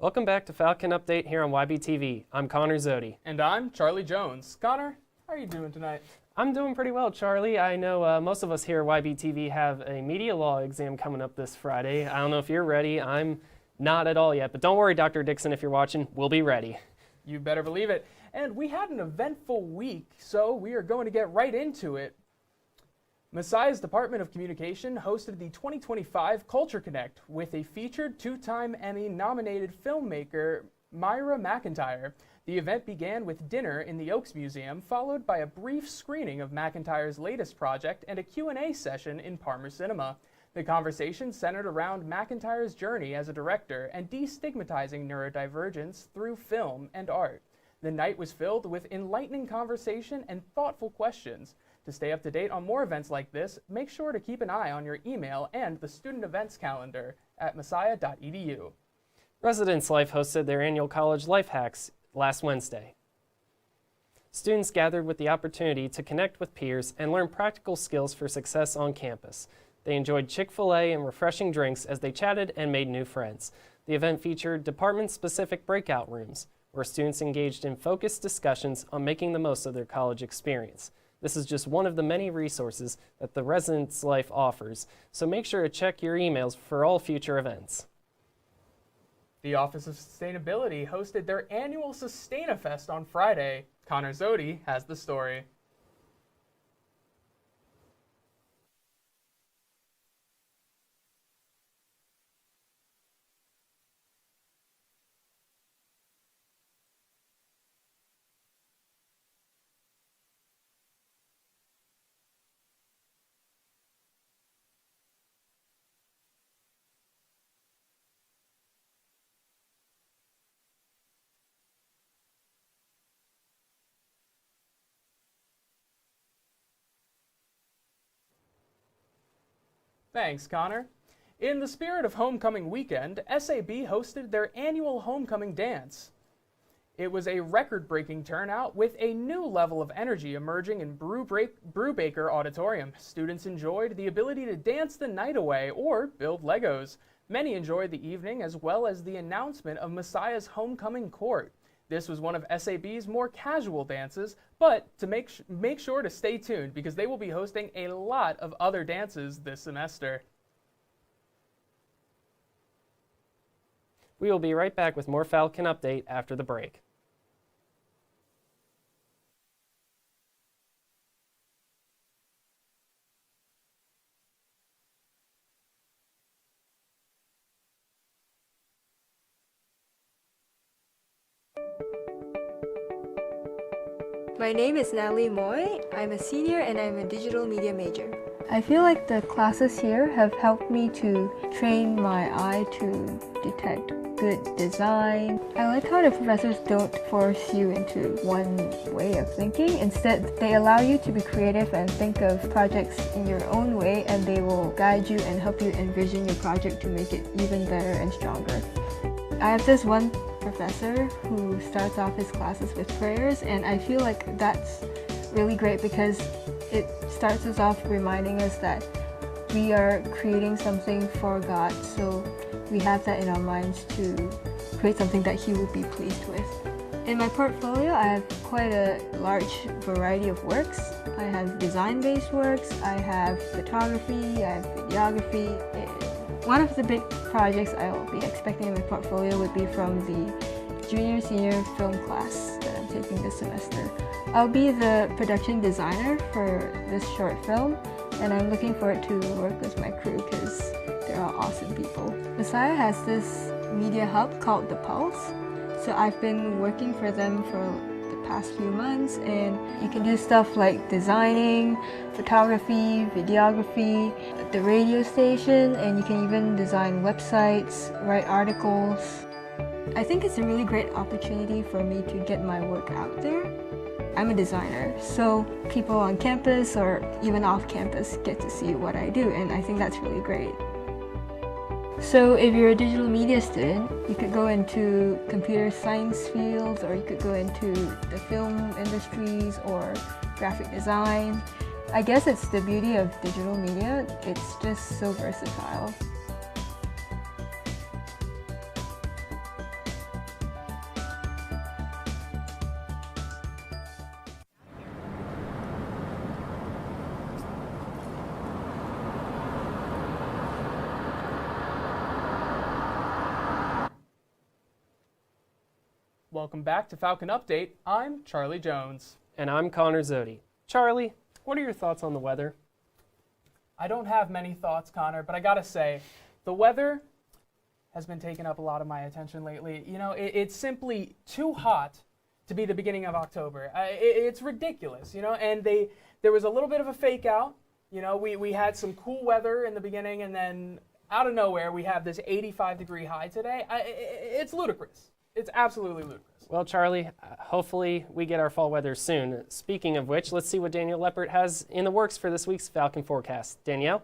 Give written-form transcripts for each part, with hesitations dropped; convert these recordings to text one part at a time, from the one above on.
Welcome back to Falcon Update here on YBTV. I'm Connor Zodi. And I'm Charlie Jones. Connor, how are you doing tonight? I'm doing pretty well, Charlie. I know most of us here at YBTV have a media law exam coming up this Friday. I don't know if you're ready. I'm not at all yet, but don't worry, Dr. Dixon, if you're watching, we'll be ready. You better believe it. And we had an eventful week, so we are going to get right into it. Messiah's Department of Communication hosted the 2025 Culture Connect with a featured two-time Emmy-nominated filmmaker, Myra McIntyre. The event began with dinner in the Oaks Museum, followed by a brief screening of McIntyre's latest project and a Q&A session in Parmer Cinema. The conversation centered around McIntyre's journey as a director and destigmatizing neurodivergence through film and art. The night was filled with enlightening conversation and thoughtful questions. To stay up to date on more events like this, make sure to keep an eye on your email and the student events calendar at messiah.edu. Residence Life hosted their annual College Life Hacks last Wednesday. Students gathered with the opportunity to connect with peers and learn practical skills for success on campus. They enjoyed Chick-fil-A and refreshing drinks as they chatted and made new friends. The event featured department-specific breakout rooms, where students engaged in focused discussions on making the most of their college experience. This is just one of the many resources that the Residence Life offers, so make sure to check your emails for all future events. The Office of Sustainability hosted their annual Sustainafest on Friday. Connor Zodi has the story. Thanks, Connor. In the spirit of homecoming weekend, SAB hosted their annual homecoming dance. It was a record-breaking turnout with a new level of energy emerging in Brubaker Auditorium. Students enjoyed the ability to dance the night away or build Legos. Many enjoyed the evening as well as the announcement of Messiah's homecoming court. This was one of SAB's more casual dances, but to make sure to stay tuned because they will be hosting a lot of other dances this semester. We will be right back with more Falcon Update after the break. My name is Natalie Moy. I'm a senior and I'm a digital media major. I feel like the classes here have helped me to train my eye to detect good design. I like how the professors don't force you into one way of thinking. Instead, they allow you to be creative and think of projects in your own way, and they will guide you and help you envision your project to make it even better and stronger. I have this one professor who starts off his classes with prayers, and I feel like that's really great because it starts us off reminding us that we are creating something for God, so we have that in our minds to create something that He will be pleased with. In my portfolio, I have quite a large variety of works. I have design-based works, I have photography, I have videography. One of the big projects I will be expecting in my portfolio would be from the junior-senior film class that I'm taking this semester. I'll be the production designer for this short film, and I'm looking forward to work with my crew because they're all awesome people. Messiah has this media hub called The Pulse, so I've been working for them for the past few months, and you can do stuff like designing, photography, videography, the radio station, and you can even design websites, write articles. I think it's a really great opportunity for me to get my work out there. I'm a designer, so people on campus or even off campus get to see what I do, and I think that's really great. So if you're a digital media student, you could go into computer science fields, or you could go into the film industries or graphic design. I guess it's the beauty of digital media, it's just so versatile. Welcome back to Falcon Update. I'm Charlie Jones. And I'm Connor Zodi. Charlie, what are your thoughts on the weather? I don't have many thoughts, Connor, but I gotta say, the weather has been taking up a lot of my attention lately. You know, it's simply too hot to be the beginning of October. It's ridiculous, you know, and there was a little bit of a fake out. You know, we had some cool weather in the beginning, and then out of nowhere, we have this 85-degree high today. It's ludicrous. It's absolutely ludicrous. Well, Charlie, hopefully we get our fall weather soon. Speaking of which, let's see what Danielle Leppert has in the works for this week's Falcon Forecast. Danielle?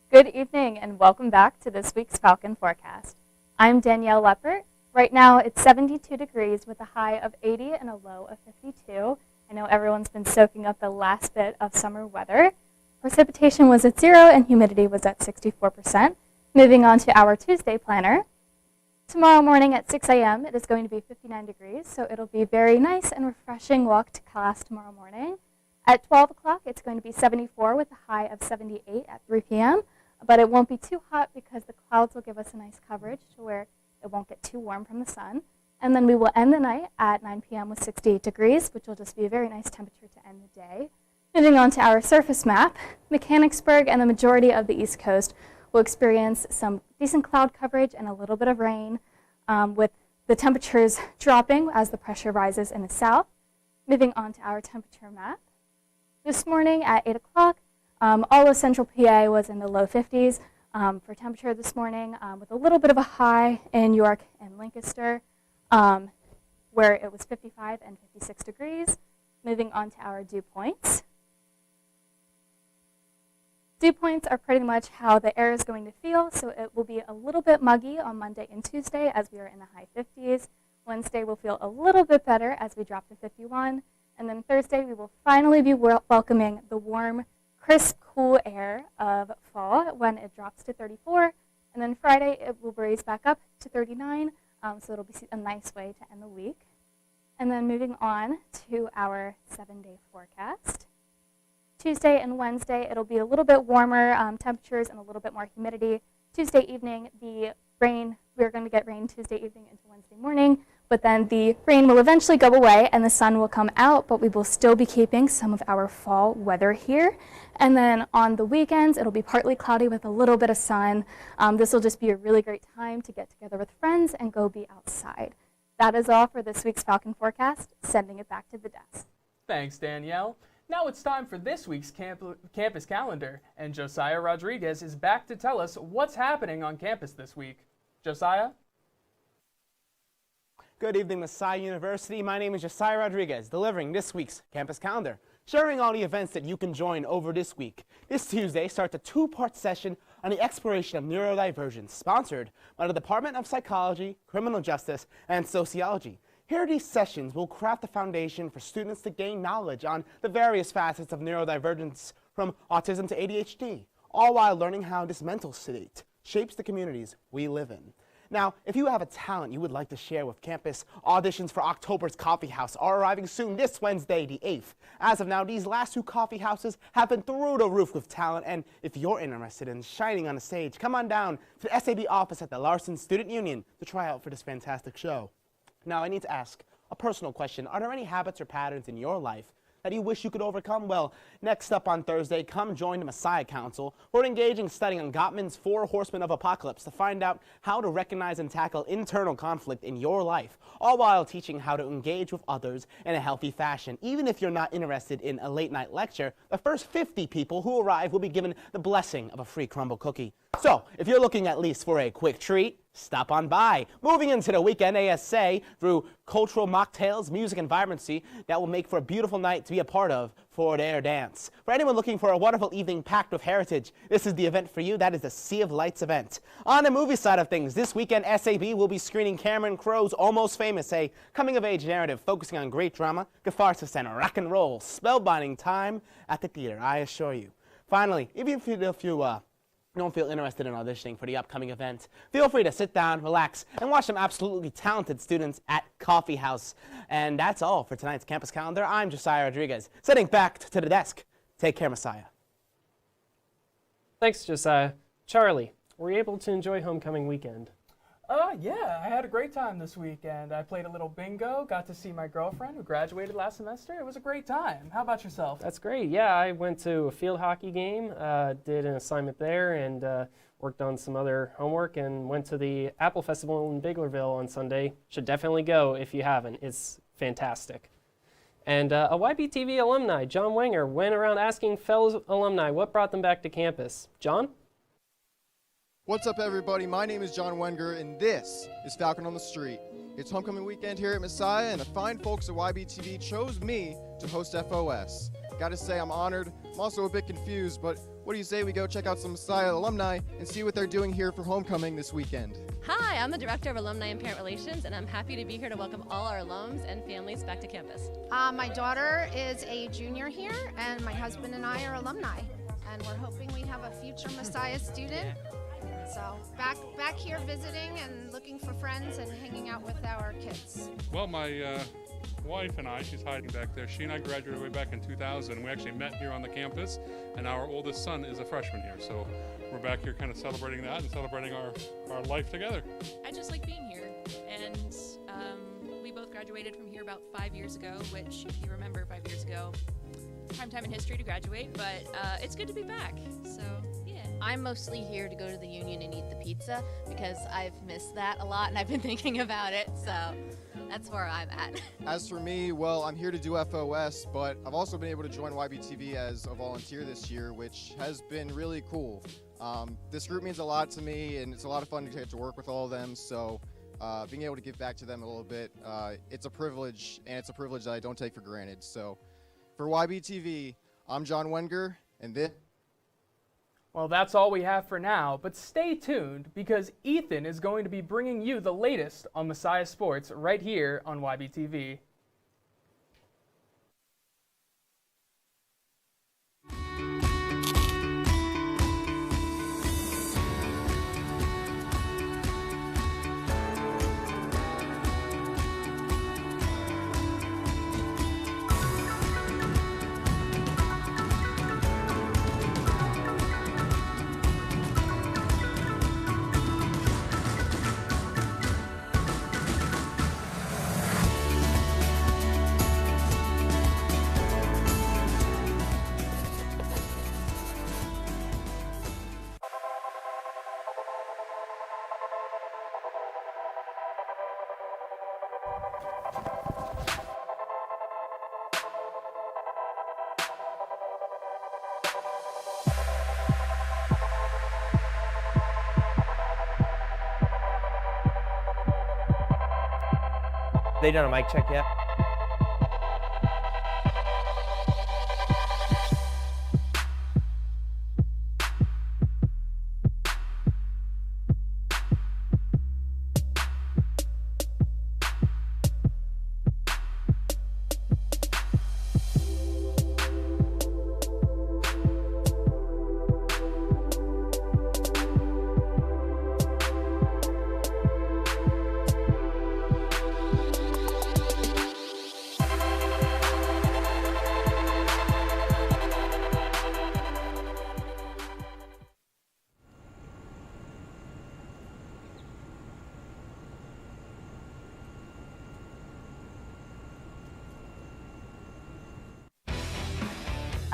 Good evening and welcome back to this week's Falcon Forecast. I'm Danielle Leppert. Right now it's 72 degrees with a high of 80 and a low of 52. I know everyone's been soaking up the last bit of summer weather. Precipitation was at 0 and humidity was at 64%. Moving on to our Tuesday planner. Tomorrow morning at 6 a.m. it is going to be 59 degrees, so it'll be very nice and refreshing walk to class tomorrow morning. At 12 o'clock it's going to be 74 with a high of 78 at 3 p.m. But it won't be too hot because the clouds will give us a nice coverage to where it won't get too warm from the sun. And then we will end the night at 9 p.m. with 68 degrees, which will just be a very nice temperature to end the day. Moving on to our surface map, Mechanicsburg and the majority of the East Coast will experience some decent cloud coverage and a little bit of rain, with the temperatures dropping as the pressure rises in the south. Moving on to our temperature map. This morning at 8 o'clock, all of central PA was in the low 50s for temperature this morning, with a little bit of a high in York and Lancaster, where it was 55 and 56 degrees. Moving on to our dew points. Dew points are pretty much how the air is going to feel, so it will be a little bit muggy on Monday and Tuesday as we are in the high 50s. Wednesday will feel a little bit better as we drop to 51. And then Thursday we will finally be welcoming the warm, crisp, cool air of fall when it drops to 34. And then Friday it will raise back up to 39, so it'll be a nice way to end the week. And then moving on to our 7-day forecast. Tuesday and Wednesday, it'll be a little bit warmer temperatures and a little bit more humidity. Tuesday evening, we're going to get rain Tuesday evening into Wednesday morning, but then the rain will eventually go away and the sun will come out, but we will still be keeping some of our fall weather here. And then on the weekends, it'll be partly cloudy with a little bit of sun. This will just be a really great time to get together with friends and go be outside. That is all for this week's Falcon Forecast. Sending it back to the desk. Thanks, Danielle. Now it's time for this week's campus calendar, and Josiah Rodriguez is back to tell us what's happening on campus this week. Josiah? Good evening, Messiah University. My name is Josiah Rodriguez, delivering this week's campus calendar, sharing all the events that you can join over this week. This Tuesday starts a two-part session on the exploration of neurodivergence, sponsored by the Department of Psychology, Criminal Justice, and Sociology. Here, these sessions will craft a foundation for students to gain knowledge on the various facets of neurodivergence, from autism to ADHD, all while learning how this mental state shapes the communities we live in. Now, if you have a talent you would like to share with campus, auditions for October's Coffee House are arriving soon this Wednesday, the 8th. As of now, these last two coffee houses have been through the roof with talent, and if you're interested in shining on the stage, come on down to the SAB office at the Larson Student Union to try out for this fantastic show. Now, I need to ask a personal question. Are there any habits or patterns in your life that you wish you could overcome? Well, next up on Thursday, come join the Messiah Council for an engaging study on Gottman's 4 Horsemen of Apocalypse to find out how to recognize and tackle internal conflict in your life, all while teaching how to engage with others in a healthy fashion. Even if you're not interested in a late-night lecture, the first 50 people who arrive will be given the blessing of a free crumble cookie. So, if you're looking at least for a quick treat, stop on by. Moving into the weekend ASA through cultural mocktails, music, and vibrancy that will make for a beautiful night to be a part of for their dance. For anyone looking for a wonderful evening packed with heritage, this is the event for you. That is the Sea of Lights event. On the movie side of things, this weekend SAB will be screening Cameron Crowe's Almost Famous, a coming-of-age narrative focusing on great drama, catharsis, and rock and roll. Spellbinding time at the theater, I assure you. Finally, even if you don't feel interested in auditioning for the upcoming event, feel free to sit down, relax, and watch some absolutely talented students at Coffee House. And that's all for tonight's campus calendar. I'm Josiah Rodriguez, sitting back to the desk. Take care, Messiah. Thanks, Josiah. Charlie, were you able to enjoy homecoming weekend? Yeah, I had a great time this weekend. I played a little bingo, got to see my girlfriend who graduated last semester. It was a great time. How about yourself? That's great. Yeah, I went to a field hockey game, did an assignment there, and worked on some other homework, and went to the Apple Festival in Biglerville on Sunday. Should definitely go if you haven't. It's fantastic. And a YBTV alumni, John Wenger, went around asking fellow alumni what brought them back to campus. John? What's up, everybody? My name is John Wenger, and this is Falcon on the Street. It's homecoming weekend here at Messiah, and the fine folks at YBTV chose me to host FOS. Gotta say, I'm honored. I'm also a bit confused, but what do you say we go check out some Messiah alumni and see what they're doing here for homecoming this weekend? Hi, I'm the Director of Alumni and Parent Relations, and I'm happy to be here to welcome all our alums and families back to campus. My daughter is a junior here, and my husband and I are alumni, and we're hoping we have a future Messiah student. So back here visiting and looking for friends and hanging out with our kids. Well, my wife and I, she's hiding back there, she and I graduated way back in 2000. We actually met here on the campus, and our oldest son is a freshman here. So we're back here kind of celebrating that and celebrating our life together. I just like being here, and we both graduated from here about 5 years ago, which, if you remember, 5 years ago, prime time in history to graduate, but it's good to be back, so yeah. I'm mostly here to go to the Union and eat the pizza because I've missed that a lot and I've been thinking about it, so that's where I'm at. As for me, well, I'm here to do FOS, but I've also been able to join YBTV as a volunteer this year, which has been really cool. This group means a lot to me, and it's a lot of fun to get to work with all of them, so being able to give back to them a little bit, it's a privilege, and it's a privilege that I don't take for granted. So for YBTV, I'm John Wenger, and this... Well, that's all we have for now, but stay tuned because Ethan is going to be bringing you the latest on Messiah Sports right here on YBTV. They done a mic check yet?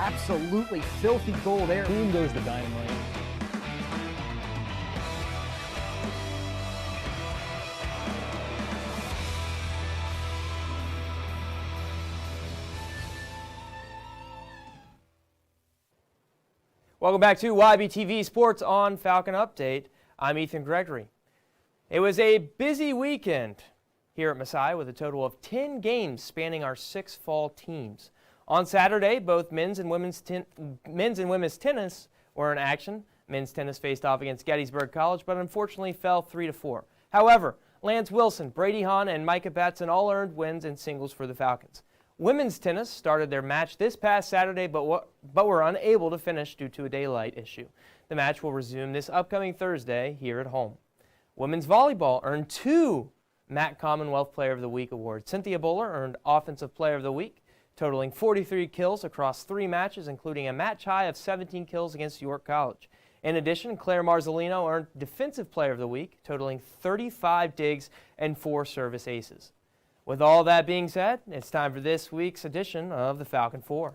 Absolutely filthy goal there. Boom goes the dynamite. Welcome back to YBTV Sports on Falcon Update. I'm Ethan Gregory. It was a busy weekend here at Messiah with a total of 10 games spanning our 6 fall teams. On Saturday, both men's and women's tennis were in action. Men's tennis faced off against Gettysburg College, but unfortunately fell 3-4. However, Lance Wilson, Brady Hahn, and Micah Batson all earned wins in singles for the Falcons. Women's tennis started their match this past Saturday, but were unable to finish due to a daylight issue. The match will resume this upcoming Thursday here at home. Women's volleyball earned 2 MAC Commonwealth Player of the Week awards. Cynthia Bowler earned Offensive Player of the Week, totaling 43 kills across 3 matches, including a match high of 17 kills against York College. In addition, Claire Marzolino earned Defensive Player of the Week, totaling 35 digs and 4 service aces. With all that being said, it's time for this week's edition of the Falcon 4.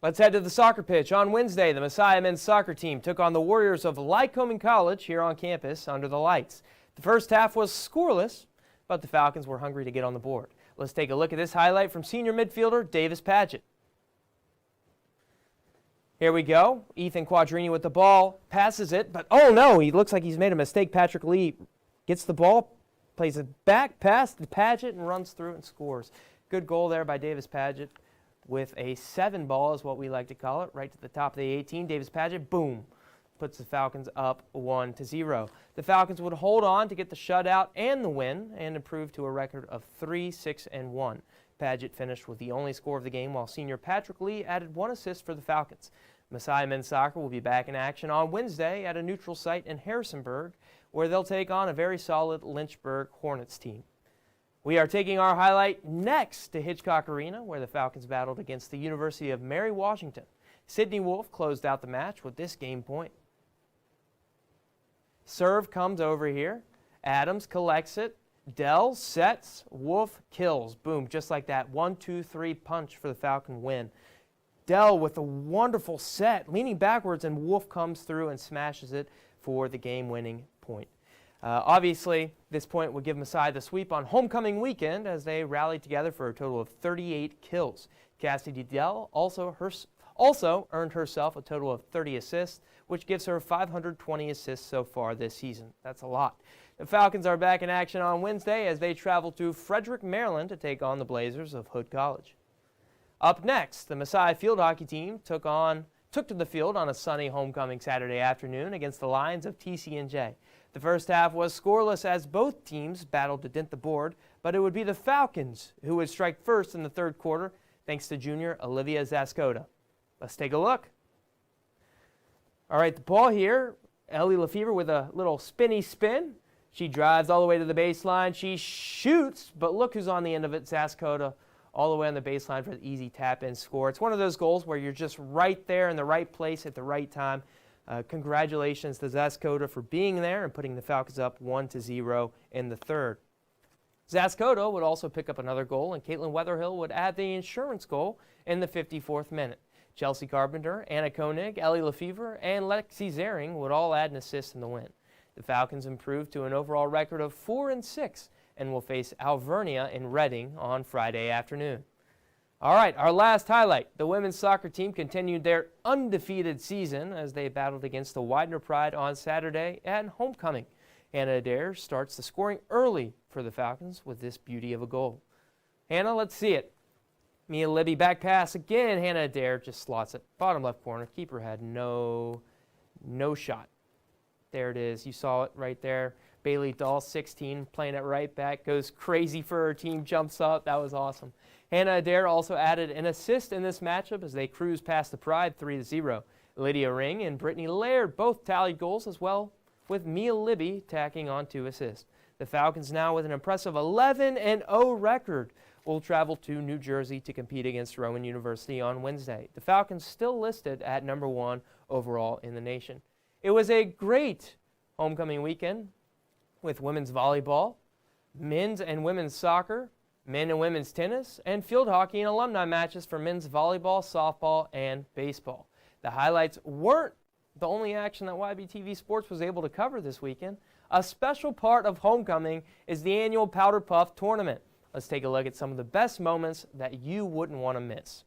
Let's head to the soccer pitch. On Wednesday, the Messiah men's soccer team took on the Warriors of Lycoming College here on campus under the lights. The first half was scoreless, but the Falcons were hungry to get on the board. Let's take a look at this highlight from senior midfielder Davis Padgett. Here we go. Ethan Quadrini with the ball, passes it, but oh no, he looks like he's made a mistake. Patrick Lee gets the ball, plays a back pass to Padgett and runs through and scores. Good goal there by Davis Padgett with a 7 ball is what we like to call it, right to the top of the 18. Davis Padgett, boom, puts the Falcons up 1-0. The Falcons would hold on to get the shutout and the win and improve to a record of 3-6-1. Padgett finished with the only score of the game, while senior Patrick Lee added 1 assist for the Falcons. Messiah men's soccer will be back in action on Wednesday at a neutral site in Harrisonburg, where they'll take on a very solid Lynchburg Hornets team. We are taking our highlight next to Hitchcock Arena, where the Falcons battled against the University of Mary Washington. Sidney Wolf closed out the match with this game point. Serve comes over here. Adams collects it. Dell sets. Wolf kills. Boom, just like that. 1-2-3 punch for the Falcon win. Dell with a wonderful set, leaning backwards, and Wolf comes through and smashes it for the game-winning point. Obviously, this point would give Messiah the sweep on homecoming weekend as they rallied together for a total of 38 kills. Cassidy Dell also earned herself a total of 30 assists, which gives her 520 assists so far this season. That's a lot. The Falcons are back in action on Wednesday as they travel to Frederick, Maryland to take on the Blazers of Hood College. Up next, the Messiah field hockey team took to the field on a sunny homecoming Saturday afternoon against the Lions of TCNJ. The first half was scoreless as both teams battled to dent the board, but it would be the Falcons who would strike first in the third quarter thanks to junior Olivia Zascoda. Let's take a look. All right, the ball here, Ellie Lefevre with a little spinny spin. She drives all the way to the baseline. She shoots, but look who's on the end of it, Zascoda, all the way on the baseline for the easy tap-in score. It's one of those goals where you're just right there in the right place at the right time. Congratulations to Zascoda for being there and putting the Falcons up 1-0 in the third. Zascoda would also pick up another goal, and Caitlin Weatherhill would add the insurance goal in the 54th minute. Chelsea Carpenter, Anna Koenig, Ellie Lefevre, and Lexi Zering would all add an assist in the win. The Falcons improved to an overall record of 4-6 and will face Alvernia in Reading on Friday afternoon. All right, our last highlight. The women's soccer team continued their undefeated season as they battled against the Widener Pride on Saturday at homecoming. Hannah Adair starts the scoring early for the Falcons with this beauty of a goal. Hannah, let's see it. Mia Libby back pass again. Hannah Adair just slots it. Bottom left corner. Keeper had no shot. There it is. You saw it right there. Bailey Dahl, 16, playing it right back. Goes crazy for her team. Jumps up. That was awesome. Hannah Adair also added an assist in this matchup as they cruised past the Pride 3-0. Lydia Ring and Brittany Laird both tallied goals as well, with Mia Libby tacking on 2 assists. The Falcons now with an impressive 11-0 record will travel to New Jersey to compete against Rowan University on Wednesday. The Falcons still listed at number 1 overall in the nation. It was a great homecoming weekend with women's volleyball, men's and women's soccer, men and women's tennis, and field hockey and alumni matches for men's volleyball, softball, and baseball. The highlights weren't the only action that YBTV Sports was able to cover this weekend. A special part of homecoming is the annual Powder Puff Tournament. Let's take a look at some of the best moments that you wouldn't want to miss.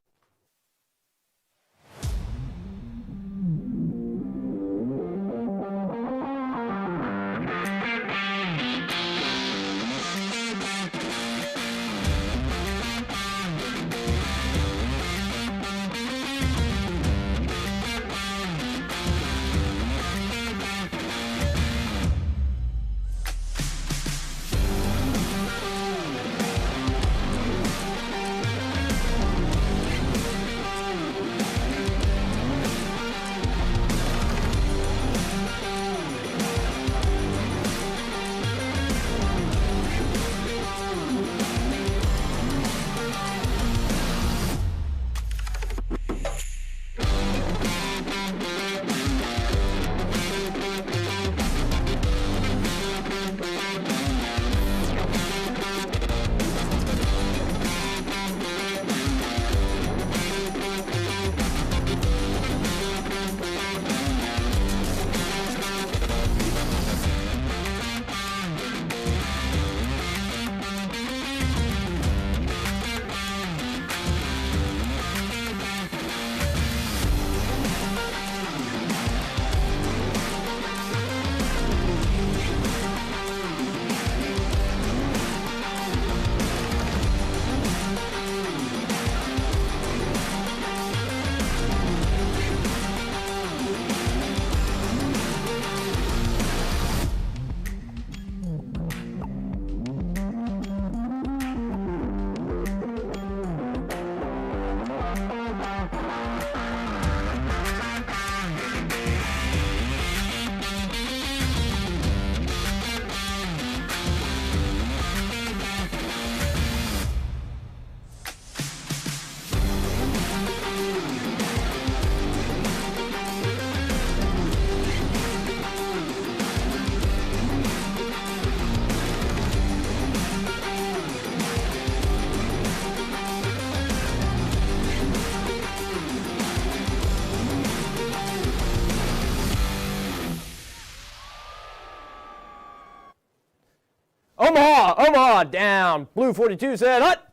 Omaha down. Blue 42 said hut.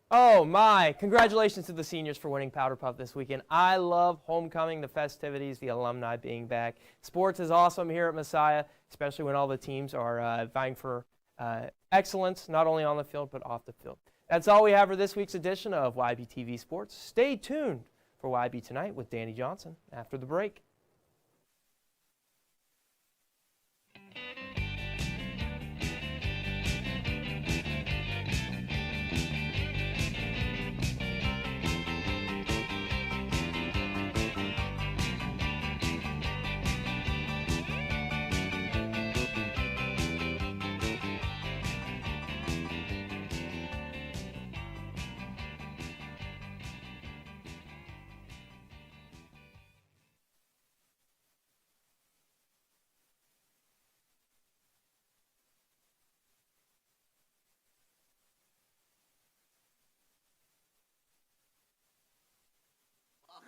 Oh my, congratulations to the seniors for winning Powder Puff this weekend. I love homecoming, the festivities, the alumni being back. Sports is awesome here at Messiah, especially when all the teams are vying for excellence, not only on the field, but off the field. That's all we have for this week's edition of YBTV Sports. Stay tuned for YB Tonight with Danny Johnson after the break.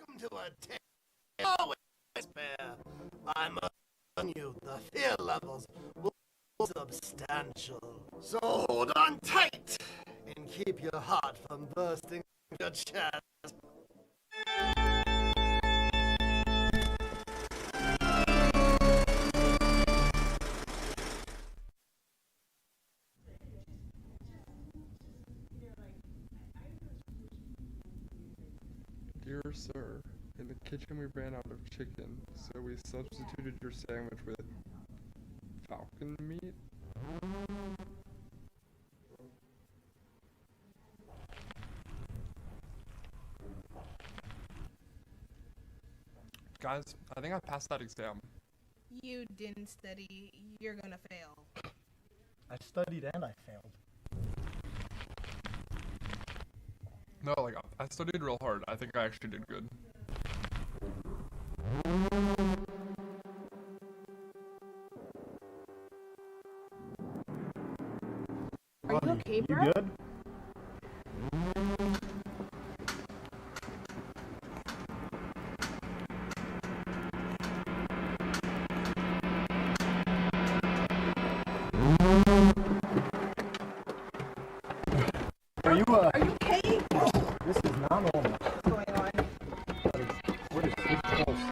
Welcome to a always fair. I'm on you. The fear levels will be substantial. So hold on tight and keep your heart from bursting your chest. Dear sir, in the kitchen we ran out of chicken, so we substituted your sandwich with falcon meat? Guys, I think I passed that exam. You didn't study, you're gonna fail. I studied and I failed. No, like, I studied real hard. I think I actually did good. Are you okay, bro? You good? Are you okay? This is not normal. What's going on? What is this close?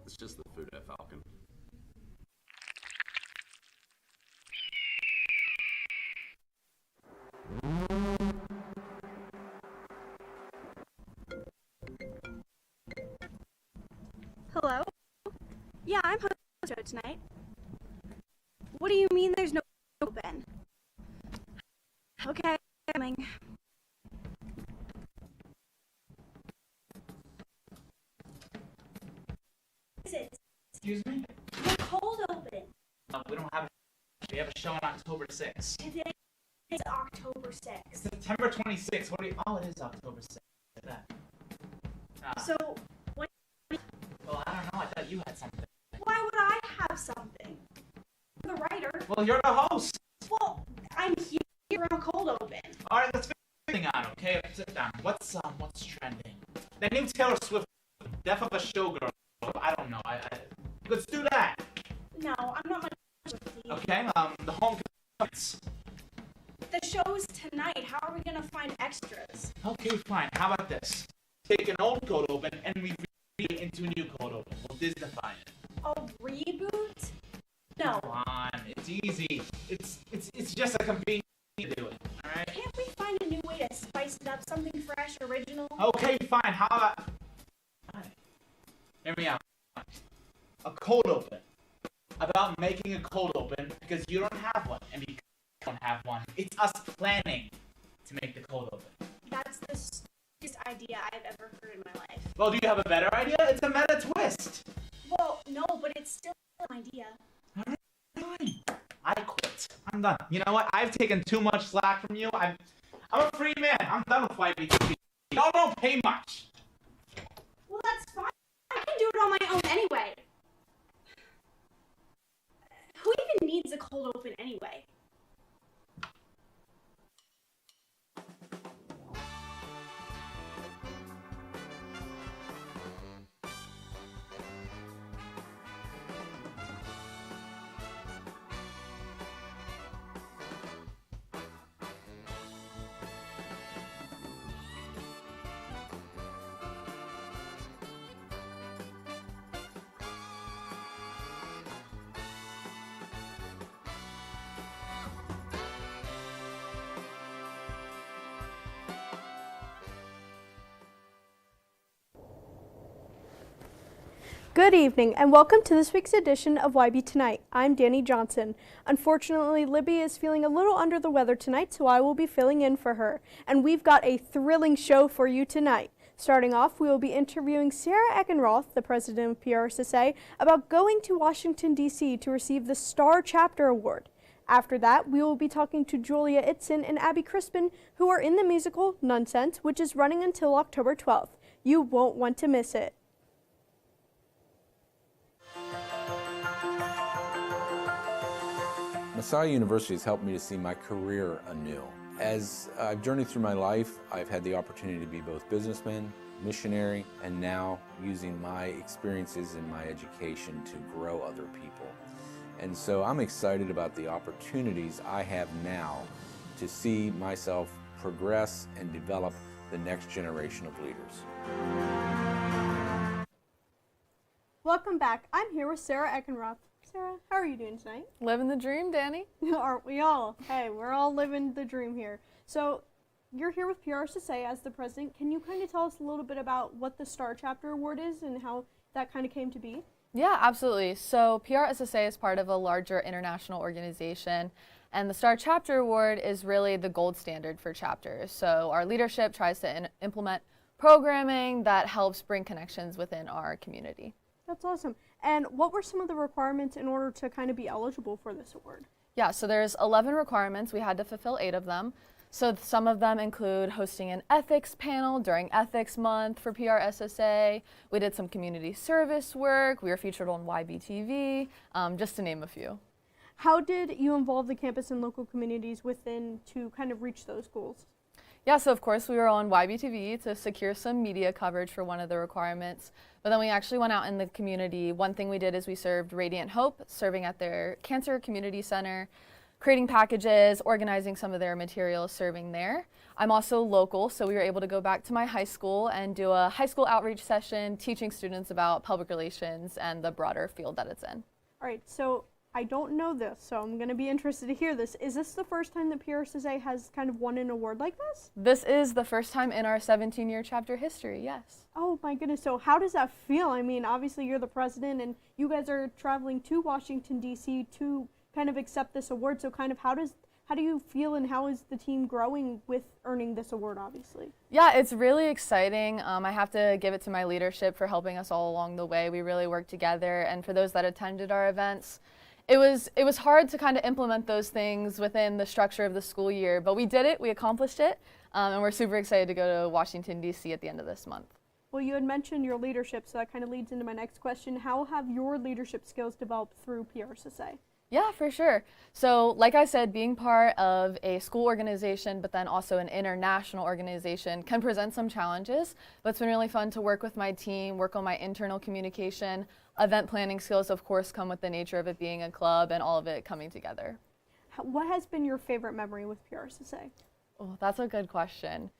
It's just the food at Falcon. Hello? Yeah, I'm hosting the show tonight. What do you mean there's no open? Okay, coming. Is it? Excuse me? The cold open. We don't have we have a show on October 6th. Today is October 6th. September 26th. What do you? Oh, it is October 6th. Look at that. So, when? Well, I don't know. I thought you had something. Why would I have something? I'm the writer. Well, you're the host. Well, I'm here on a cold open. All right, let's figure this thing out, okay? Sit down. What's trending? The new Taylor Swift, Death of a Showgirl. I don't know. Let's do that. No, I'm not much of a Swiftie. Okay. The homecomings. The show's tonight. How are we gonna find extras? Okay, fine. How about this? Take an old code open and we read it into a new code open. We'll Disneyfy it. A reboot? No. Come on, it's easy. It's just a convenient way to do it. All right. Can't we find a new way to spice it up? Something fresh, original? Okay, fine. How about? Hear me out. A cold open. About making a cold open because you don't have one, and because you don't have one, it's us planning to make the cold open. That's the stupidest idea I've ever heard in my life. Well, do you have a better idea? It's a meta twist. Well, no, but it's still an idea. Fine. I quit. I'm I'm done. You know what? I've taken too much slack from you. I'm a free man. I'm done with YBTV. Y'all don't pay much. Well, that's fine. I can do it on my own anyway. Who even needs a cold open anyway? Good evening and welcome to this week's edition of YB Tonight. I'm Danny Johnson. Unfortunately, Libby is feeling a little under the weather tonight, so I will be filling in for her. And we've got a thrilling show for you tonight. Starting off, we will be interviewing Sarah Eckenroth, the president of PRSSA, about going to Washington, D.C. to receive the Star Chapter Award. After that, we will be talking to Julia Itzen and Abby Crispin, who are in the musical Nunsense, which is running until October 12th. You won't want to miss it. Messiah University has helped me to see my career anew. As I've journeyed through my life, I've had the opportunity to be both businessman, missionary, and now using my experiences in my education to grow other people. And so I'm excited about the opportunities I have now to see myself progress and develop the next generation of leaders. Welcome back. I'm here with Sarah Eckenroth. Sarah, how are you doing tonight? Living the dream, Danny. Aren't we all? Hey, we're all living the dream here. So, you're here with PRSSA as the president. Can you kind of tell us a little bit about what the Star Chapter Award is and how that kind of came to be? Yeah, absolutely. So PRSSA is part of a larger international organization, and the Star Chapter Award is really the gold standard for chapters. So our leadership tries to implement programming that helps bring connections within our community. That's awesome. And what were some of the requirements in order to kind of be eligible for this award? Yeah, so there's 11 requirements. We had to fulfill 8 of them. So some of them include hosting an ethics panel during Ethics Month for PRSSA. We did some community service work. We were featured on YBTV, just to name a few. How did you involve the campus and local communities within to kind of reach those goals? Yeah, so of course we were on YBTV to secure some media coverage for one of the requirements, but then we actually went out in the community. One thing we did is we served Radiant Hope, serving at their Cancer Community Center, creating packages, organizing some of their materials, serving there. I'm also local, so we were able to go back to my high school and do a high school outreach session, teaching students about public relations and the broader field that it's in. All right, so I don't know this, so I'm going to be interested to hear this. Is this the first time that PRSSA has kind of won an award like this? This is the first time in our 17-year chapter history, yes. Oh my goodness, so how does that feel? I mean, obviously you're the president and you guys are traveling to Washington, D.C. to kind of accept this award, so kind of how do you feel and how is the team growing with earning this award, obviously? Yeah, it's really exciting. I have to give it to my leadership for helping us all along the way. We really worked together, and for those that attended our events, it was hard to kind of implement those things within the structure of the school year, but we did it, we accomplished it, and we're super excited to go to Washington, D.C. at the end of this month. Well, you had mentioned your leadership, so that kind of leads into my next question. How have your leadership skills developed through PRSSA? Yeah, for sure. So like I said, being part of a school organization, but then also an international organization can present some challenges, but it's been really fun to work with my team, work on my internal communication. Event planning skills, of course, come with the nature of it being a club and all of it coming together. What has been your favorite memory with PRSSA? Oh, that's a good question.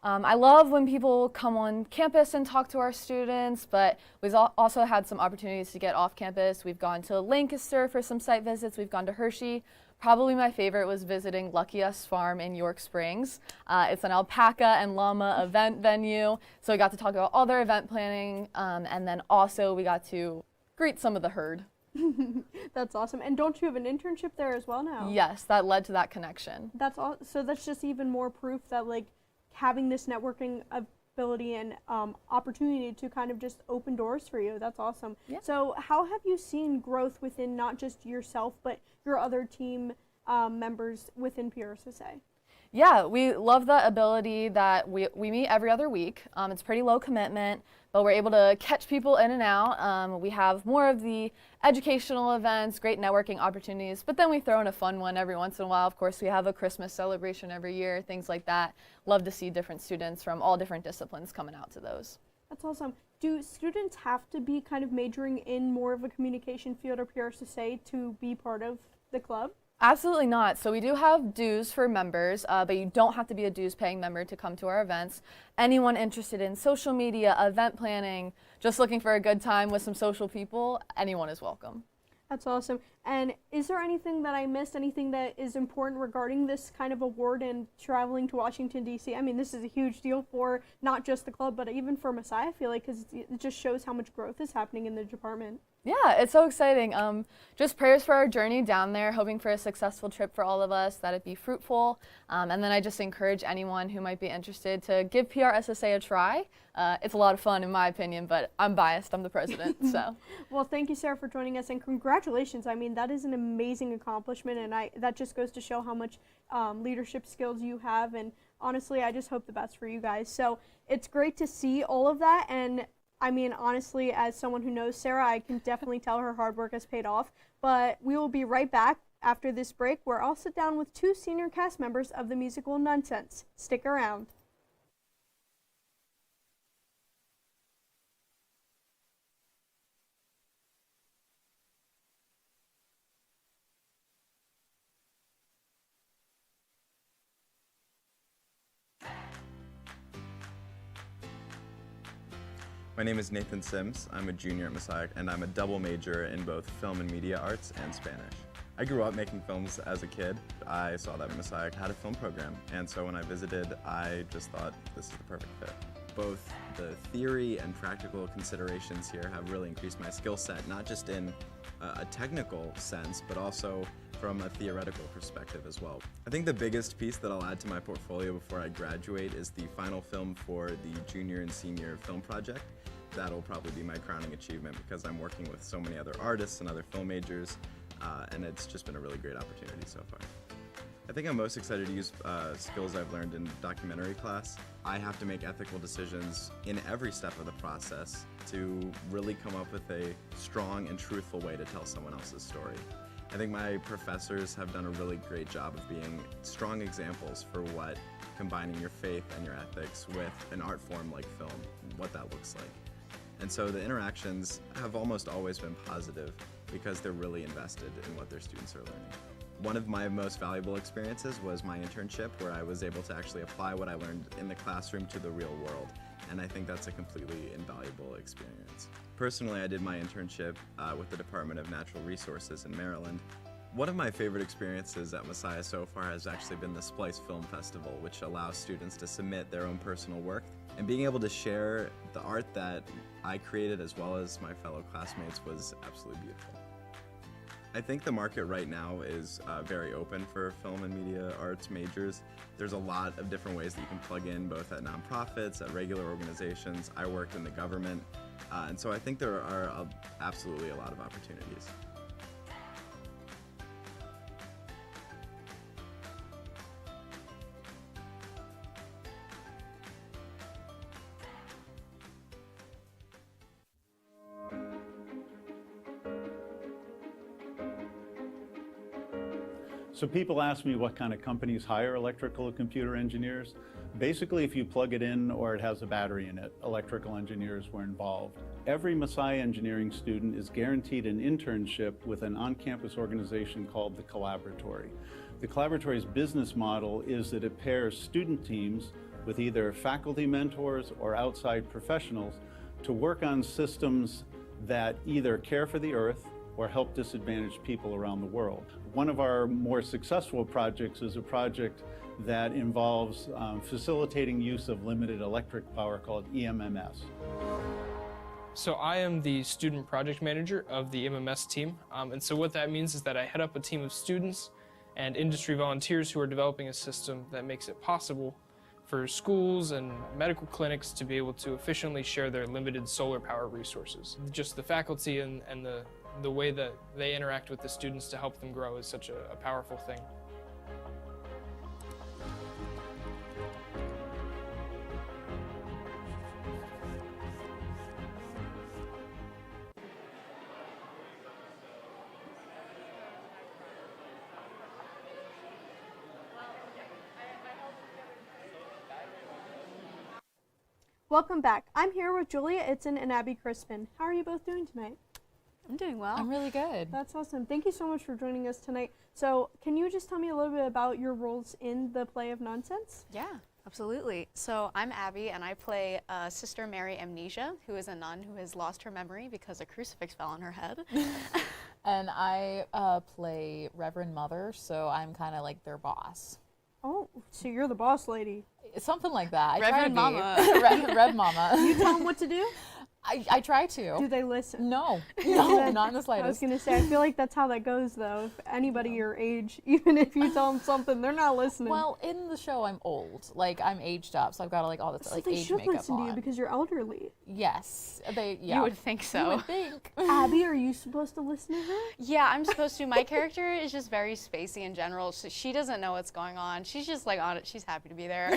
I love when people come on campus and talk to our students, but we've also had some opportunities to get off campus. We've gone to Lancaster for some site visits. We've gone to Hershey. Probably my favorite was visiting Lucky Us Farm in York Springs. It's an alpaca and llama event venue, so we got to talk about all their event planning, and then also we got to greet some of the herd. That's awesome. And don't you have an internship there as well now? Yes, that led to that connection. So that's just even more proof that like having this networking ability and opportunity to kind of just open doors for you. That's awesome. Yeah. So how have you seen growth within not just yourself, but your other team members within PRSSA? Yeah, we love the ability that we meet every other week. It's pretty low commitment, but we're able to catch people in and out. We have more of the educational events, great networking opportunities, but then we throw in a fun one every once in a while. Of course, we have a Christmas celebration every year, things like that. Love to see different students from all different disciplines coming out to those. That's awesome. Do students have to be kind of majoring in more of a communication field or PRSSA to be part of the club? Absolutely not. So we do have dues for members, but you don't have to be a dues paying member to come to our events. Anyone interested in social media, event planning, just looking for a good time with some social people, anyone is welcome. That's awesome. And is there anything that I missed, anything that is important regarding this kind of award and traveling to Washington, D.C.? I mean, this is a huge deal for not just the club, but even for Messiah, I feel like, because it just shows how much growth is happening in the department. Yeah, it's so exciting. Just prayers for our journey down there, hoping for a successful trip for all of us, that it be fruitful. And then I just encourage anyone who might be interested to give PRSSA a try. It's a lot of fun in my opinion, but I'm biased, I'm the president, so. Well, thank you, Sarah, for joining us, and congratulations. I mean, that is an amazing accomplishment, and that just goes to show how much leadership skills you have, and honestly, I just hope the best for you guys. So it's great to see all of that, and I mean, honestly, as someone who knows Sarah, I can definitely tell her hard work has paid off. But we will be right back after this break, where I'll sit down with 2 senior cast members of the musical Nunsense. Stick around. My name is Nathan Sims. I'm a junior at Messiah, and I'm a double major in both film and media arts and Spanish. I grew up making films as a kid. I saw that Messiah had a film program, and so when I visited, I just thought this is the perfect fit. Both the theory and practical considerations here have really increased my skill set, not just in a technical sense, but also from a theoretical perspective as well. I think the biggest piece that I'll add to my portfolio before I graduate is the final film for the junior and senior film project. That'll probably be my crowning achievement because I'm working with so many other artists and other film majors, and it's just been a really great opportunity so far. I think I'm most excited to use skills I've learned in documentary class. I have to make ethical decisions in every step of the process to really come up with a strong and truthful way to tell someone else's story. I think my professors have done a really great job of being strong examples for what combining your faith and your ethics with an art form like film, what that looks like. And so the interactions have almost always been positive because they're really invested in what their students are learning. One of my most valuable experiences was my internship, where I was able to actually apply what I learned in the classroom to the real world, and I think that's a completely invaluable experience. Personally, I did my internship with the Department of Natural Resources in Maryland. One of my favorite experiences at Messiah so far has actually been the Splice Film Festival, which allows students to submit their own personal work, and being able to share the art that I created as well as my fellow classmates was absolutely beautiful. I think the market right now is very open for film and media arts majors. There's a lot of different ways that you can plug in, both at nonprofits, at regular organizations. I worked in the government, and so I think there are absolutely a lot of opportunities. So people ask me what kind of companies hire electrical and computer engineers. Basically, if you plug it in or it has a battery in it, electrical engineers were involved. Every Messiah engineering student is guaranteed an internship with an on-campus organization called the Collaboratory. The Collaboratory's business model is that it pairs student teams with either faculty mentors or outside professionals to work on systems that either care for the earth or help disadvantaged people around the world. One of our more successful projects is a project that involves facilitating use of limited electric power called EMMS. So I am the student project manager of the MMS team, and so what that means is that I head up a team of students and industry volunteers who are developing a system that makes it possible for schools and medical clinics to be able to efficiently share their limited solar power resources. Just the faculty and the the way that they interact with the students to help them grow is such a powerful thing. Welcome back. I'm here with Julia Itzen and Abby Crispin. How are you both doing tonight? I'm doing well. I'm really good. That's awesome. Thank you so much for joining us tonight. So, can you just tell me a little bit about your roles in the play of Nunsense? Yeah, absolutely. So I'm Abby, and I play Sister Mary Amnesia, who is a nun who has lost her memory because a crucifix fell on her head. And I play Reverend Mother, so I'm kind of like their boss. Oh, so you're the boss lady. Something like that. Reverend Mama. Rev Mama. You tell them what to do? I try to. Do they listen? No, no, not in the slightest. I was going to say, I feel like that's how that goes, though. If anybody your age, even if you tell them something, they're not listening. Well, in the show, I'm old. Like, I'm aged up, so I've got all this so like they age should makeup listen to you because you're elderly. Yes, yeah. You would think so. You would think. Abby, are you supposed to listen to her? Yeah, I'm supposed to. My character is just very spacey in general. So she doesn't know what's going on. She's just like on it. She's happy to be there.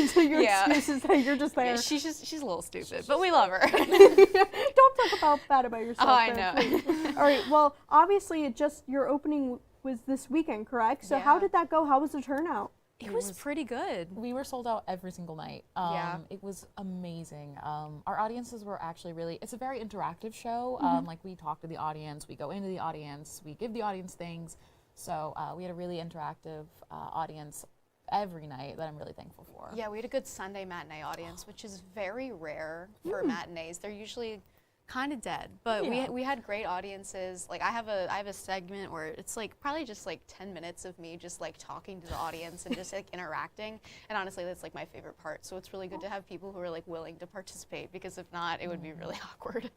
So your excuse is that you're just there. Yeah, she's a little stupid, but we love her. Don't talk bad about yourself. Oh, I there, know. All right. Well, obviously, your opening was this weekend, correct? So how did that go? How was the turnout? It was pretty good. We were sold out every single night. Yeah. It was amazing. Our audiences were actually it's a very interactive show. Like we talk to the audience, we go into the audience, we give the audience things. So we had a really interactive audience every night that I'm really thankful for. Yeah, we had a good Sunday matinee audience, which is very rare for matinees. They're usually kind of dead, but we had great audiences. Like I have a segment where it's like probably just like 10 minutes of me just like talking to the audience and just like interacting, and honestly that's like my favorite part. So it's really good to have people who are like willing to participate, because if not it would be really awkward.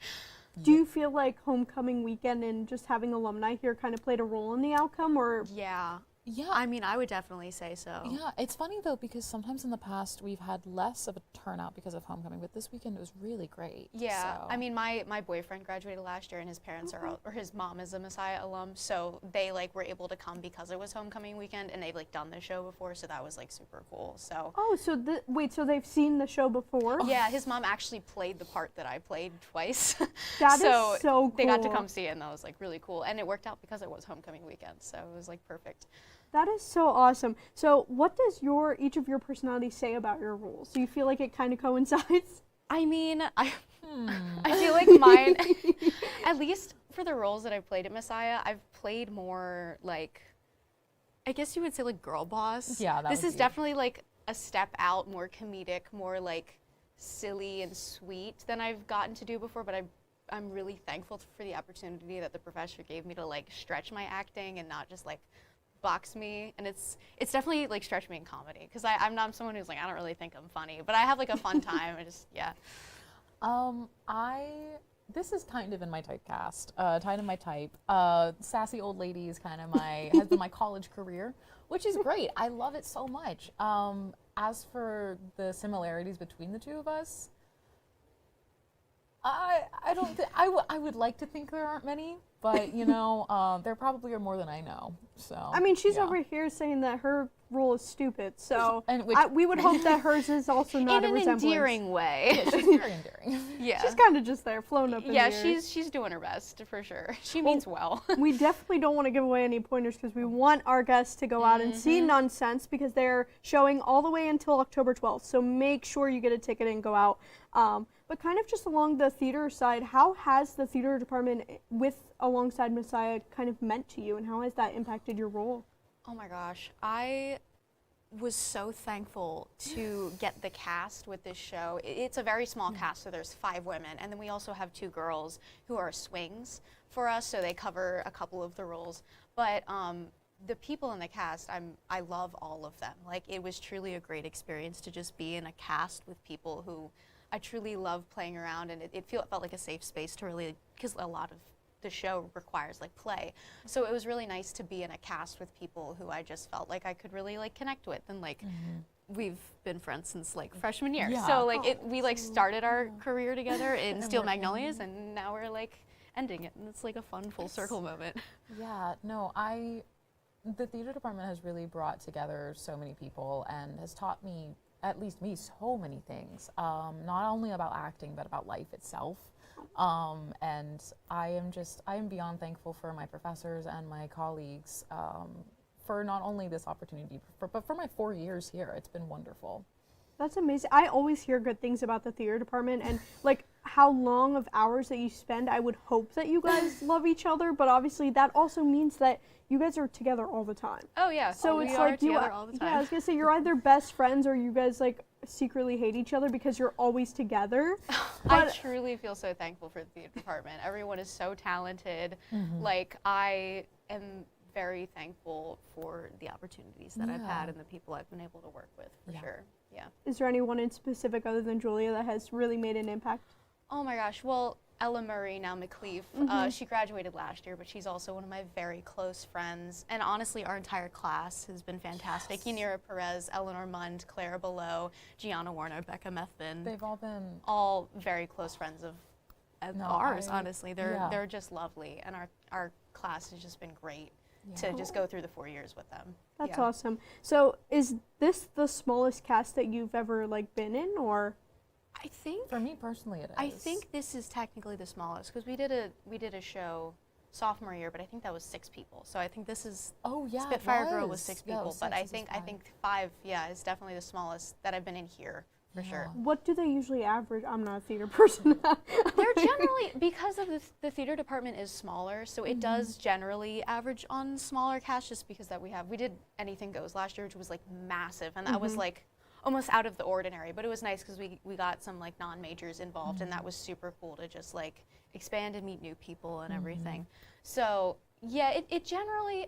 Do you feel like homecoming weekend and just having alumni here kind of played a role in the outcome, or? Yeah, I mean, I would definitely say so. Yeah, it's funny though, because sometimes in the past we've had less of a turnout because of homecoming, but this weekend it was really great. Yeah, so. I mean, my boyfriend graduated last year, and his parents or his mom is a Messiah alum, so they like were able to come because it was homecoming weekend, and they've like done the show before, so that was like super cool. So. Oh, so wait, so they've seen the show before? Yeah, his mom actually played the part that I played twice. That is so cool. They got to come see it, and that was like really cool, and it worked out because it was homecoming weekend, so it was like perfect. That is so awesome. So what does each of your personalities say about your roles? Do you feel like it kind of coincides? I mean, I feel like mine, at least for the roles that I've played at Messiah, I've played more like, I guess you would say like girl boss. Yeah, this is definitely like a step out, more comedic, more like silly and sweet than I've gotten to do before, but I'm really thankful for the opportunity that the professor gave me to like stretch my acting and not just like box me, and it's definitely like stretched me in comedy, because I'm not someone who's like, I don't really think I'm funny, but I have like a fun time. This is kind of in my typecast, kind of my type. Sassy old lady is kind of has been my college career, which is great. I love it so much. As for the similarities between the two of us, I don't think I would like to think there aren't many, but you know, there probably are more than I know. So I mean, she's over here saying that her role is stupid, so and we would hope that hers is also not in a resemblance. an endearing way. Yeah, she's very endearing. Yeah, she's kind of just there, flown up in the air. she's doing her best for sure. She means well. We definitely don't want to give away any pointers, because we want our guests to go out and see Nunsense, because they're showing all the way until October 12th. So make sure you get a ticket and go out. But kind of just along the theater side, how has the theater department alongside Messiah kind of meant to you, and how has that impacted your role? Oh my gosh, I was so thankful to get the cast with this show. It's a very small cast, so there's 5 women, and then we also have 2 girls who are swings for us, so they cover a couple of the roles. But the people in the cast, I love all of them. Like, it was truly a great experience to just be in a cast with people who I truly love playing around, and it felt like a safe space to really, because a lot of the show requires like play. So it was really nice to be in a cast with people who I just felt like I could really like connect with, and like we've been friends since like freshman year. Yeah. So like we like started our career together in Steel Magnolias, and now we're like ending it, and it's like a fun full circle moment. Yeah, no, the theater department has really brought together so many people and has taught me, at least me, so many things, not only about acting, but about life itself. And I am beyond thankful for my professors and my colleagues for not only this opportunity, but for my 4 years here. It's been wonderful. That's amazing. I always hear good things about the theater department and like how long of hours that you spend. I would hope that you guys love each other, but obviously that also means that you guys are together all the time. Oh yeah. So we it's are like you together all the time. Yeah, I was gonna say you're either best friends or you guys like secretly hate each other because you're always together. I truly feel so thankful for the theater department. Everyone is so talented. Like I am very thankful for the opportunities that I've had and the people I've been able to work with, for sure. Yeah. Is there anyone in specific other than Julia that has really made an impact? Oh my gosh. Well, Ella Murray, now McLeaf, she graduated last year, but she's also one of my very close friends. And honestly, our entire class has been fantastic. Yanira Perez, Eleanor Mund, Clara Below, Gianna Warner, Becca Methvin. They've all been all very close friends of ours, honestly. They're just lovely. And our class has just been great to just go through the 4 years with them. That's awesome. So is this the smallest cast that you've ever like been in, or? I think for me personally, it is. I think this is technically the smallest because we did a show sophomore year, but I think that was 6 people. So I think this is Spitfire Girl was 6 people, but I think 5 is definitely the smallest that I've been in here for sure. What do they usually average? I'm not a theater person. They're generally, because of the theater department is smaller, so it does generally average on smaller casts just because that we did Anything Goes last year, which was like massive, and that was like almost out of the ordinary, but it was nice because we got some like non-majors involved, and that was super cool to just like expand and meet new people and everything. So yeah, it generally,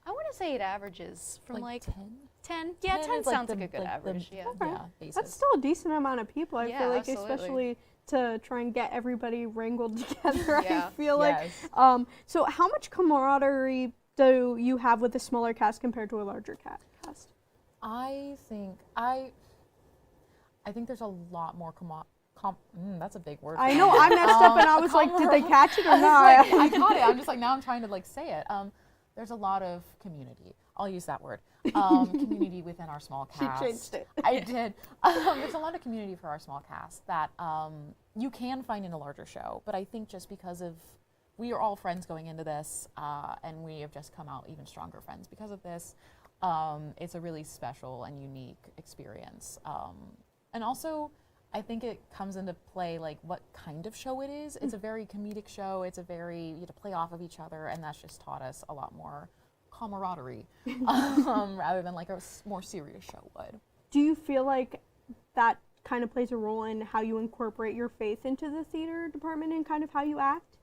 I want to say it averages from like 10. Yeah, 10 sounds like a good average. That's still a decent amount of people. I feel like, absolutely. especially to try and get everybody wrangled together. Yeah. I feel like. So how much camaraderie do you have with a smaller cast compared to a larger cast? I think there's a lot more that's a big word. I know, I messed up and I was like, did they catch it or not? I caught it. I'm just like, now I'm trying to like say it. There's a lot of community. I'll use that word. Community within our small cast. She changed it. I did. There's a lot of community for our small cast that you can find in a larger show, but I think just because of we are all friends going into this, and we have just come out even stronger friends because of this. It's a really special and unique experience. And also, I think it comes into play like what kind of show it is. It's a very comedic show. It's a very, you have to play off of each other, and that's just taught us a lot more camaraderie rather than like a more serious show would. Do you feel like that kind of plays a role in how you incorporate your faith into the theater department and kind of how you act?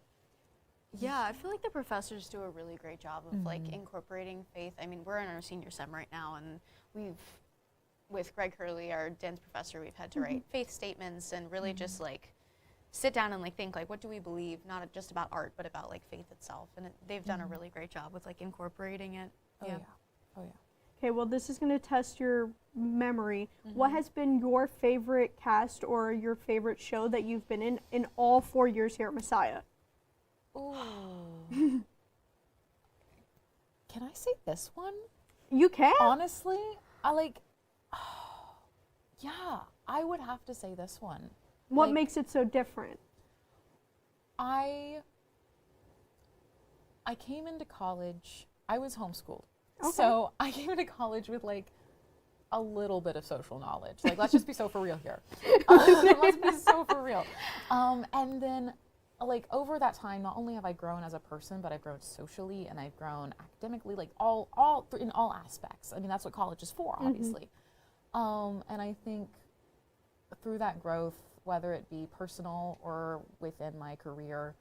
Yeah, I feel like the professors do a really great job of like incorporating faith. I mean, we're in our senior sem right now, and with Greg Hurley, our dance professor, we've had to write faith statements and really just like sit down and like think like, what do we believe? Not just about art, but about like faith itself. And they've done a really great job with like incorporating it. Oh yeah. Okay, well, this is going to test your memory. What has been your favorite cast or your favorite show that you've been in all 4 years here at Messiah? Ooh. Can I say this one? You can. Honestly, yeah, I would have to say this one. What makes it so different? I came into college, I was homeschooled. Okay. So I came into college with like a little bit of social knowledge. Like, let's just be so for real here. Let's be so for real. And then like over that time, not only have I grown as a person, but I've grown socially and I've grown academically, like all in all aspects. I mean, that's what college is for, obviously. And I think through that growth, whether it be personal or within my career,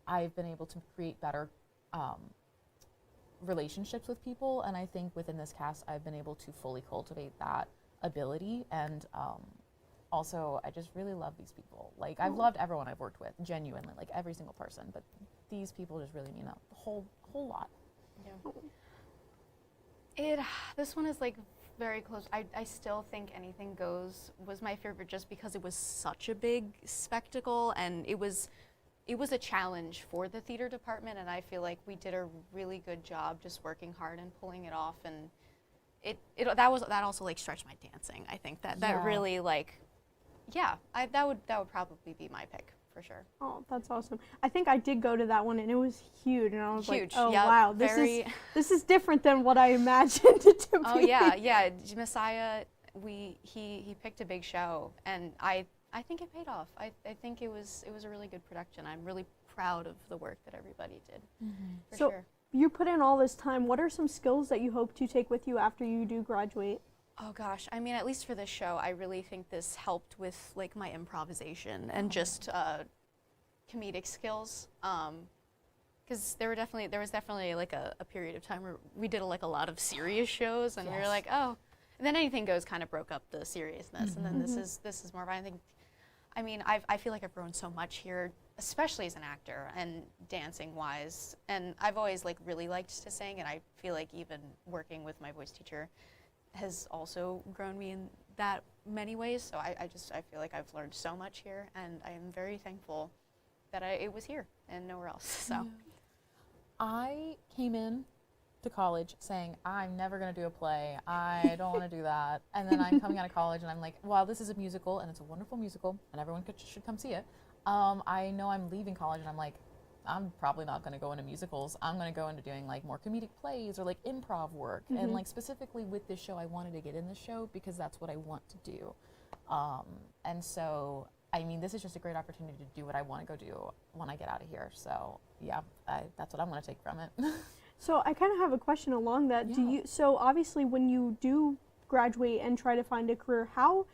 I've been able to create better relationships with people. And I think within this cast, I've been able to fully cultivate that ability. And also, I just really love these people. Like, I've loved everyone I've worked with, genuinely, like every single person. But these people just really mean a whole lot. Yeah. This one is like very close. I still think Anything Goes was my favorite just because it was such a big spectacle, and it was it was a challenge for the theater department, and I feel like we did a really good job just working hard and pulling it off. And that also like stretched my dancing. I think that really like, that would probably be my pick for sure. Oh, that's awesome. I think I did go to that one, and it was huge, and I was Huge. like, oh Yep. wow, this is different than what I imagined it to be. Oh yeah. Messiah, he picked a big show, and I think it paid off. I think it was a really good production. I'm really proud of the work that everybody did. For So sure. you put in all this time. What are some skills that you hope to take with you after you do graduate? Oh gosh, I mean, at least for this show, I really think this helped with like my improvisation and just comedic skills. Because there was definitely like a period of time where we did like a lot of serious shows, and we were like, oh, and then Anything Goes kind of broke up the seriousness, and then this is more. I mean, I feel like I've grown so much here, especially as an actor and dancing wise, and I've always like really liked to sing, and I feel like even working with my voice teacher has also grown me in that many ways. So I feel like I've learned so much here, and I am very thankful that it was here and nowhere else. So I came in to college saying, I'm never going to do a play. I don't want to do that. And then I'm coming out of college and I'm like, wow, this is a musical, and it's a wonderful musical, and everyone should come see it. I know I'm leaving college and I'm like, I'm probably not going to go into musicals. I'm going to go into doing like more comedic plays or like improv work. And like specifically with this show, I wanted to get in this show because that's what I want to do. And so, I mean, this is just a great opportunity to do what I want to go do when I get out of here. So yeah, that's what I'm going to take from it. So I kind of have a question along that. So obviously when you do graduate and try to find a career, how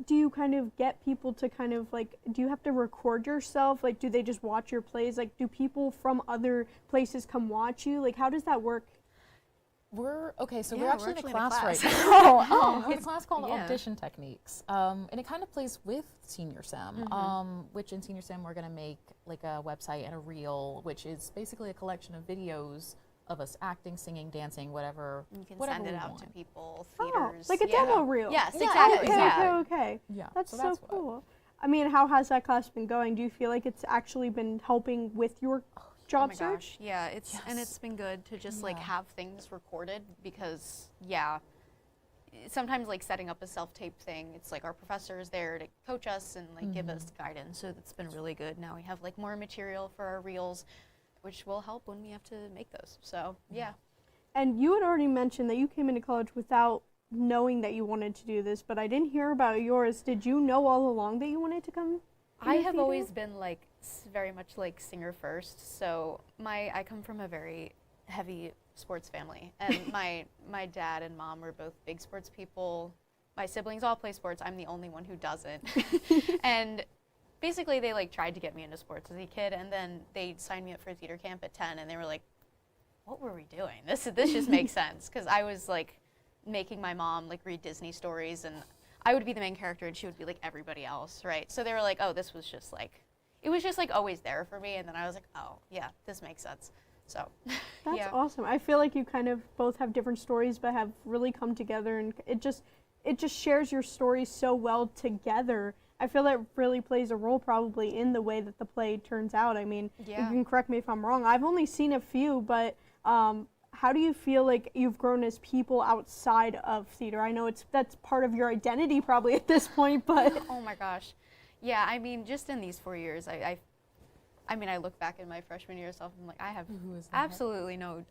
do you kind of get people to kind of like, do you have to record yourself? Like, do they just watch your plays? Like, do people from other places come watch you? Like, how does that work? We're Yeah, actually in a class right now. now. We're in a class called Audition Techniques, and it kind of plays with Senior Sim, which in Senior Sim we're going to make like a website and a reel, which is basically a collection of videos of us acting, singing, dancing, whatever. You can whatever send it we out want. to people, Oh, theaters. like a demo reel. Yes, Yeah, exactly. Okay. Yeah, That's so so that's cool. I mean, how has that class been going? Do you feel like it's actually been helping with your job Oh my search? gosh, yeah, it's been good to just like have things recorded, because sometimes like setting up a self-tape thing, it's like our professor is there to coach us and like give us guidance, so that's been really good. Now we have like more material for our reels, which will help when we have to make those. So yeah. And you had already mentioned that you came into college without knowing that you wanted to do this, but I didn't hear about yours. Did you know all along that you wanted to come? I have always been like very much like singer first. So I come from a very heavy sports family, and my dad and mom were both big sports people. My siblings all play sports. I'm the only one who doesn't. And basically they like tried to get me into sports as a kid, and then they signed me up for theater camp at 10, and they were like, what were we doing? This just makes sense, because I was like making my mom like read Disney stories, and I would be the main character and she would be like everybody else, right? So they were like, oh, this was just like, it was just like always there for me, and then I was like, oh yeah, this makes sense. So That's awesome. I feel like you kind of both have different stories but have really come together, and it just shares your stories so well together. I feel that really plays a role probably in the way that the play turns out. I mean, you can correct me if I'm wrong. I've only seen a few, but how do you feel like you've grown as people outside of theater? I know that's part of your identity probably at this point, but oh my gosh. Yeah, I mean, just in these 4 years, I mean, I look back at my freshman year self, and I'm like, I have absolutely no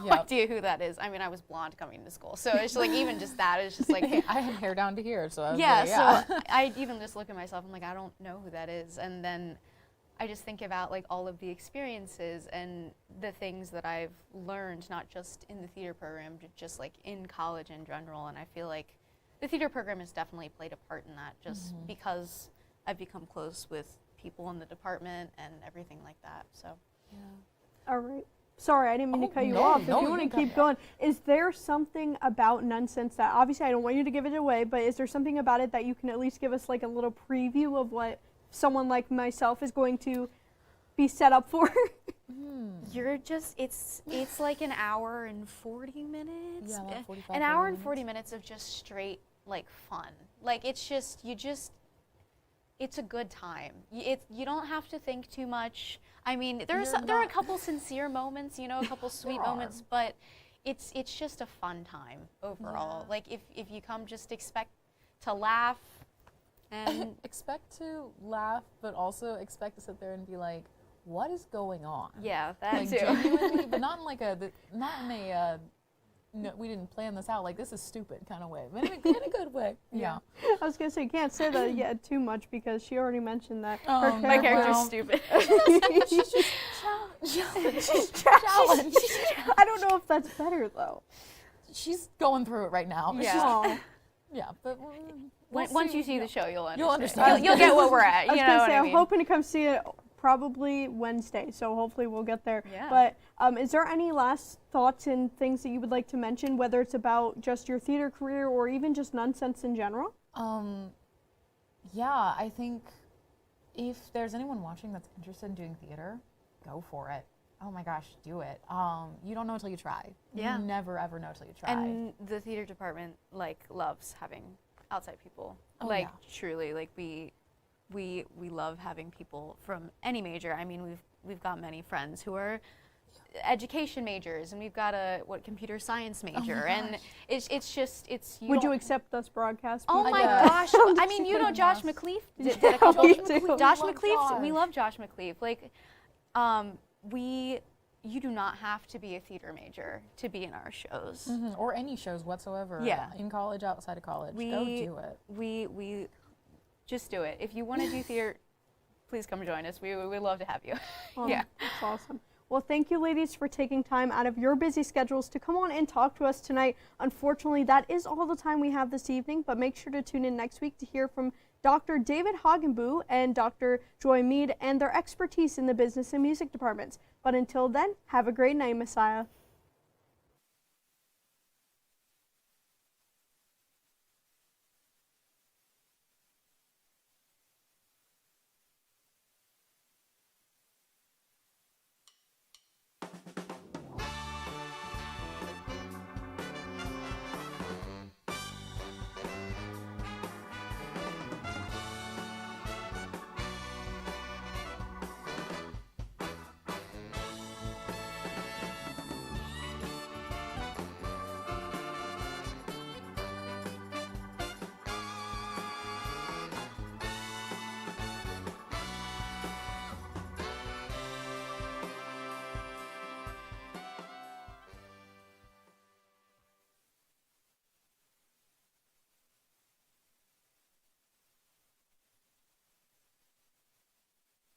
idea who that is. I mean, I was blonde coming to school, so it's just like, even just that, it's just like, I had hair down to here, so I was so I even just look at myself, I'm like, I don't know who that is. And then I just think about like all of the experiences and the things that I've learned, not just in the theater program, but just like in college in general. And I feel like the theater program has definitely played a part in that, just because I've become close with people in the department and everything like that. So all right. Sorry, I didn't mean to cut you off. If you want to keep going, is there something about Nunsense that, obviously I don't want you to give it away, but is there something about it that you can at least give us like a little preview of what someone like myself is going to be set up for? You're just, it's like an hour and 40 minutes. Yeah, like 45, an hour 40 and 40 minutes of just straight like fun. Like it's just, it's a good time. You don't have to think too much. I mean, there You're are a not- couple sincere moments, you know, a couple sweet moments, but it's just a fun time overall. Yeah. Like if you come, just expect to laugh and expect to laugh, but also expect to sit there and be like, what is going on? yeah, that Like too. genuinely, but not in like not in a no, we didn't plan this out. Like this is stupid kind of way, but in a good way. Yeah. I was gonna say you can't say that yet too much because she already mentioned that My character's well. stupid. She's just challenged. I don't know if that's better though. She's going through it right now. Yeah. Aw. Yeah, but Once you see the show, you'll understand. You'll understand. You'll get what we're at. I was You know gonna what say I I'm mean? hoping to come see it probably Wednesday, so hopefully we'll get there. Yeah. But is there any last thoughts and things that you would like to mention, whether it's about just your theater career or even just Nunsense in general? Yeah, I think if there's anyone watching that's interested in doing theater, go for it. Oh my gosh, do it. You don't know until you try. Yeah. You never ever know until you try. And the theater department loves having outside people. Oh, like yeah. truly, like we love having people from any major. I mean, we've got many friends who are education majors, and we've got a computer science major, and it's just Would you don't- accept us broadcast? Oh people? my gosh! I mean, you know, Josh McLeaf did a couple. we do. Josh We love McLeaf, we Josh. love Josh McLeaf. Like, you do not have to be a theater major to be in our shows. Or any shows whatsoever. Yeah. In college, outside of college. Go do it. We just do it. If you want to do theater, please come join us. We'd love to have you. Oh, yeah. That's awesome. Well, thank you, ladies, for taking time out of your busy schedules to come on and talk to us tonight. Unfortunately, that is all the time we have this evening, but make sure to tune in next week to hear from Dr. David Hagenbu and Dr. Joy Mead and their expertise in the business and music departments. But until then, have a great night, Messiah.